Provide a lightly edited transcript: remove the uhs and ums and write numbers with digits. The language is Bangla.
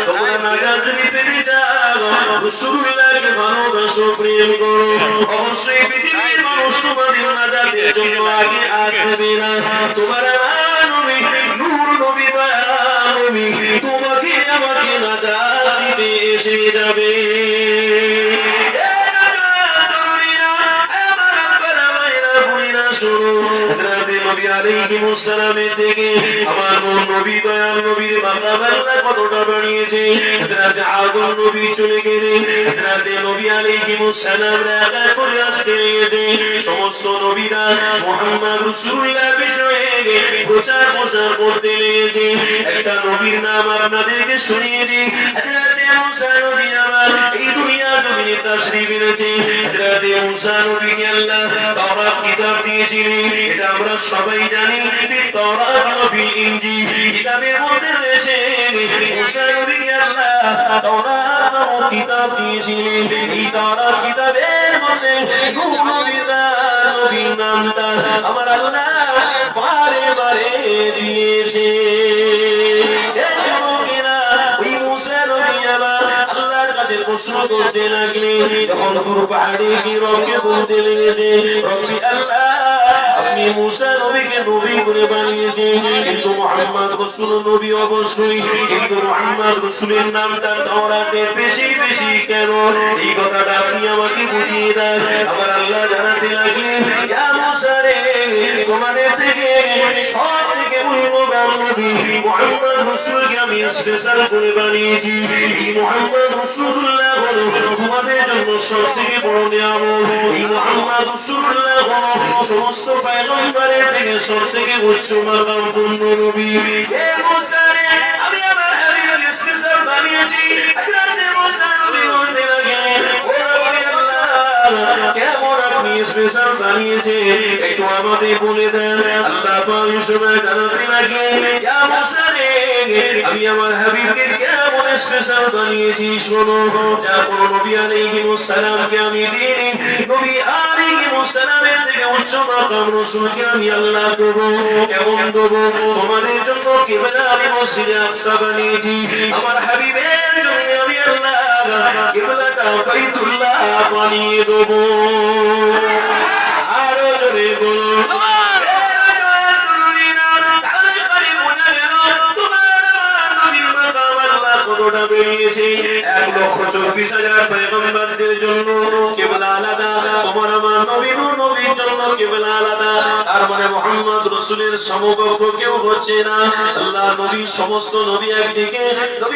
তোমরা নাজাত যদি পেতে চাও রাসূলুল্লাহকে ভালোবাসো প্রেম করো অবশ্যই পৃথিবীর মানুষ তোমাদের নাজাতের জন্য আগে আসবে না তোমার নবী নূর নবী দয়াল নবী তোমাকে আমাকে নাজাত দিতে এসে যাবে নবী আলাইহিস সালামের থেকে আমার নবী দয়াল নবীর মাকাম আল্লাহ কতটা বাড়িয়েছে হযরত আদম নবী চলে গেলেন হযরত নবী আলাইহিস সালাম রাগা করে আসতে গিয়েছে সমস্ত নবীরা মুহাম্মদ রাসূলুল্লাহ বিষয়ে প্রচার করতে লেগেছে একটা নবীর নাম আপনাদেরকে শুনিয়ে দিই হযরত মুসা নবী আমার এই দুনিয়া জমিনে তাশরীফ এনেছে হযরত মুসা নবীকে আল্লাহ তাওরাত কিতাব দিয়েছিলেন এটা আমরা সবাই জানি তাওরাত ও ইনজিল কিতাবের মধ্যে রয়েছে মুসা নবীকে আল্লাহ তাওরাত নামক কিতাব দিয়েছিলেন এই তাওরাত কিতাবের মধ্যে নবীর নামটা আমার আল্লাহ বারে বারে দিয়েছে ওই মুসা নবী আবার আল্লাহর কাছে প্রশ্ন করতে লাগলেন যখন দূর পাহাড়ে কি রবকে বলতে লেগেছে রব্বি আল্লাহ আপনি মুসা নবীকে নবী করে বানিয়েছেন কিন্তু মুহাম্মদ রাসূল নবী অবশ্যই কিন্তু মুহাম্মদ রাসূলের নামটা তাওরাতে বেশি বেশি কেন এই কথাটা আপনি আমাকে বুঝিয়ে দেন আমার আল্লাহ জানাতে লাগলেন ইয়া মুসা রে তোমাদের থেকে সব থেকে মূল্যবান নবী মুহাম্মদ রাসূলকে আমি স্পেশাল করে বানিয়েছি এই মুহাম্মদ রাসূলুল্লাহ হলো তোমাদের জন্য সবথেকে বড় নিয়ামত এই মুহাম্মদ রাসূলুল্লাহ হলো সমস্ত পয়গম্বরের থেকে সবথেকে উচ্চ মাকামপূর্ণ নবী হে মুসা রে আমি আমার হাবিবকে স্পেশাল বানিয়েছি হযরত মুসা নবী বলতে লাগলেন ও আল্লাহ কেমন আপনি স্পেশাল বানিয়েছেন একটু আমাদের বলে দেন আল্লাহ পাক সময় জানাতে লাগলেন ইয়া মুসা রে আমি আমার হাবিবকে কেমন স্পেশাল বানিয়েছি শোনো যা কোন নবী আলাইহিস সালামকে আমি দিইনি নবী আলাইহিস সালামের থেকে উচ্চ মাকাম রাসূলকে আমি আল্লাহ দেব কেমন দেব তোমাদের জন্য কিবলা আমি মসজিদে আকসা বানিয়েছি আমার হাবিবের জন্য আমি আল্লাহ কিবলাটা বাইতুল্লাহ বানিয়ে দেব আরো জোরে বলো কতটা বেরিয়েছে 1,24,000 পয়গম্বরদের জন্য কিবলা আলাদা তোমার আমার নবীর জন্য কিবলা আলাদা তার মানে মুহাম্মদ রাসূলের সমকক্ষ কেউ হচ্ছে না আল্লাহ নবী সমস্ত নবী একদিকে নবী